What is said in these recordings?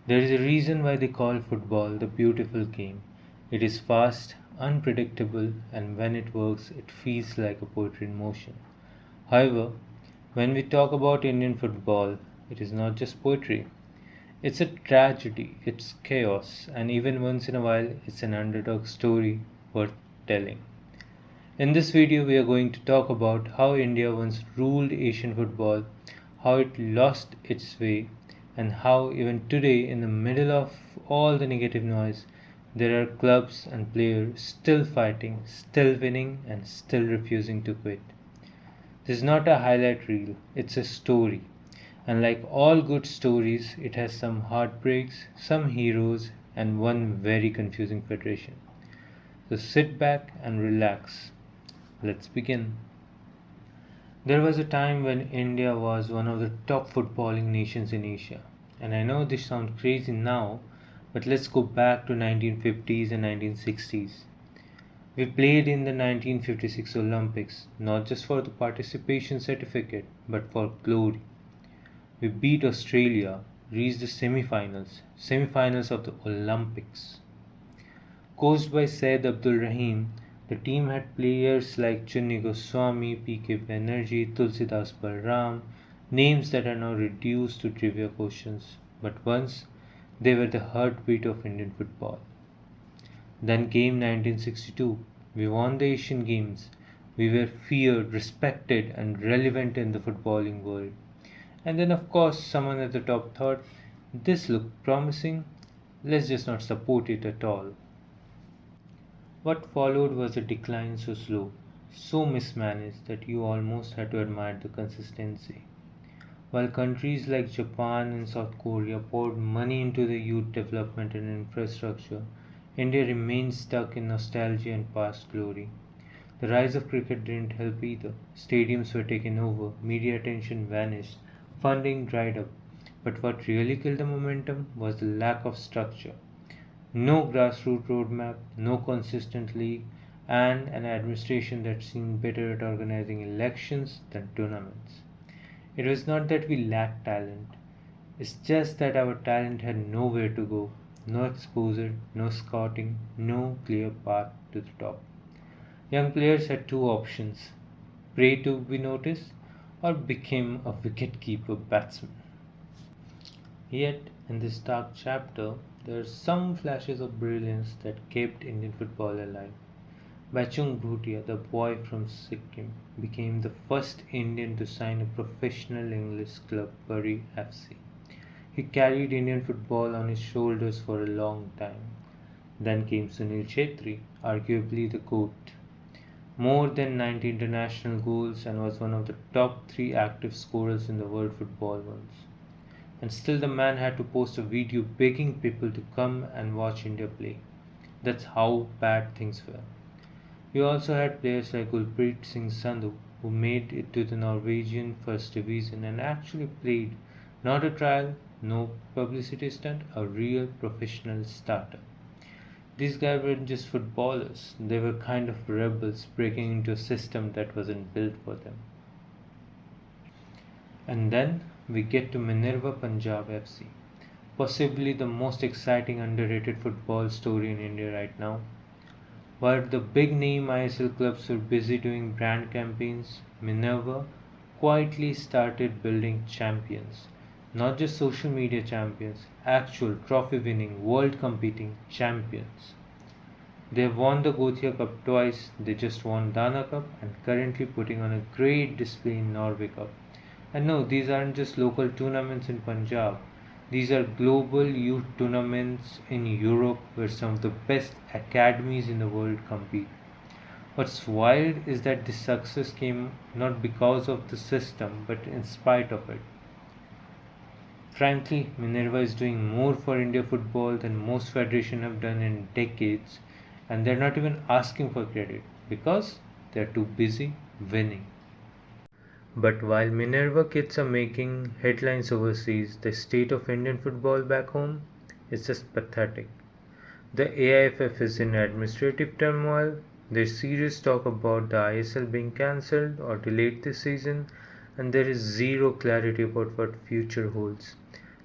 There is a reason why they call football the beautiful game. It is fast, unpredictable, and when it works, it feels like a poetry in motion. However, when we talk about Indian football, it is not just poetry. It's a tragedy, it's chaos, and even once in a while, it's an underdog story worth telling. In this video, we are going to talk about how India once ruled Asian football, how it lost its way, and how even today, in the middle of all the negative noise, there are clubs and players still fighting, still winning, and still refusing to quit. This is not a highlight reel, it's a story. And like all good stories, it has some heartbreaks, some heroes, and one very confusing federation. So sit back and relax. Let's begin. There was a time when India was one of the top footballing nations in Asia. And I know this sounds crazy now, but let's go back to 1950s and 1960s. We played in the 1956 Olympics, not just for the participation certificate, but for glory. We beat Australia, reached the semi-finals of the Olympics. Coached by Said Abdul Rahim, the team had players like Chunni Goswami, P.K. Banerjee, Tulsidas Balram, names that are now reduced to trivia questions, but once they were the heartbeat of Indian football. Then came 1962. We won the Asian Games. We were feared, respected, and relevant in the footballing world. And then, of course, someone at the top thought, this looked promising, let's just not support it at all. What followed was a decline so slow, so mismanaged that you almost had to admire the consistency. While countries like Japan and South Korea poured money into the youth development and infrastructure, India remained stuck in nostalgia and past glory. The rise of cricket didn't help either. Stadiums were taken over, media attention vanished, funding dried up. But what really killed the momentum was the lack of structure. No grassroots roadmap, no consistent league, and an administration that seemed better at organizing elections than tournaments. It was not that we lacked talent, it's just that our talent had nowhere to go, no exposure, no scouting, no clear path to the top. Young players had two options: pray to be noticed or become a wicket-keeper batsman. Yet, in this dark chapter, there are some flashes of brilliance that kept Indian football alive. Bachung Bhutia, the boy from Sikkim, became the first Indian to sign a professional English club, Bury FC. He carried Indian football on his shoulders for a long time. Then came Sunil Chhetri, arguably the GOAT. More than 90 international goals and was one of the top 3 active scorers in the world football once. And still the man had to post a video begging people to come and watch India play. That's how bad things were. We also had players like Gulpreet Singh Sandhu, who made it to the Norwegian First Division and actually played, not a trial, no publicity stunt, a real professional starter. These guys weren't just footballers, they were kind of rebels breaking into a system that wasn't built for them. And then we get to Minerva Punjab FC, possibly the most exciting underrated football story in India right now. While the big name ISL clubs were busy doing brand campaigns, Minerva quietly started building champions. Not just social media champions, actual trophy winning, world competing champions. They have won the Gothia Cup twice, they just won Dana Cup and currently putting on a great display in Norway Cup. And no, these aren't just local tournaments in Punjab. These are global youth tournaments in Europe where some of the best academies in the world compete. What's wild is that this success came not because of the system but in spite of it. Frankly, Minerva is doing more for India football than most federations have done in decades, and they're not even asking for credit because they're too busy winning. But while Minerva kids are making headlines overseas, the state of Indian football back home is just pathetic. The AIFF is in administrative turmoil, there's serious talk about the ISL being cancelled or delayed this season, and there is zero clarity about what future holds.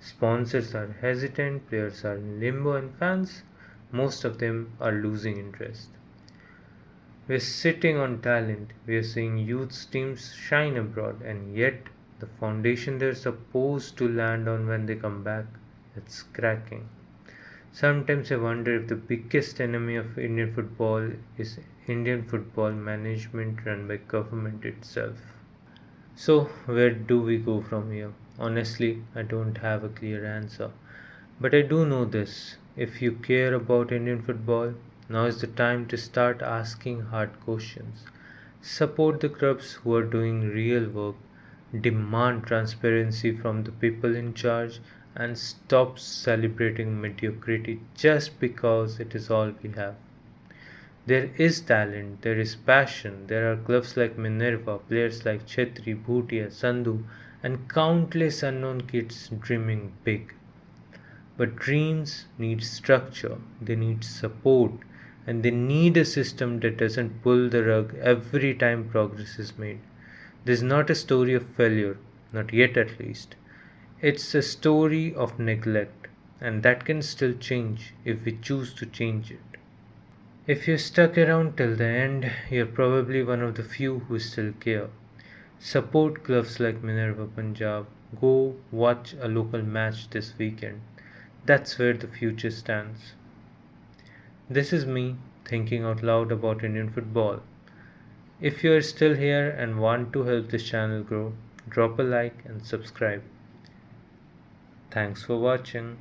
Sponsors are hesitant, players are in limbo, and fans, most of them, are losing interest. We're sitting on talent, we're seeing youth teams shine abroad, and yet the foundation they're supposed to land on when they come back, it's cracking. Sometimes I wonder if the biggest enemy of Indian football is Indian football management run by government itself. So, where do we go from here? Honestly, I don't have a clear answer. But I do know this: if you care about Indian football, now is the time to start asking hard questions. Support the clubs who are doing real work, demand transparency from the people in charge, and stop celebrating mediocrity just because it is all we have. There is talent, there is passion, there are clubs like Minerva, players like Chetri, Bhutia, Sandhu, and countless unknown kids dreaming big. But dreams need structure, they need support, and they need a system that doesn't pull the rug every time progress is made. This is not a story of failure, not yet at least. It's a story of neglect, and that can still change if we choose to change it. If you stuck around till the end, you're probably one of the few who still care. Support clubs like Minerva Punjab. Go watch a local match this weekend. That's where the future stands. This is me thinking out loud about Indian football. If you are still here and want to help this channel grow, drop a like and subscribe. Thanks for watching.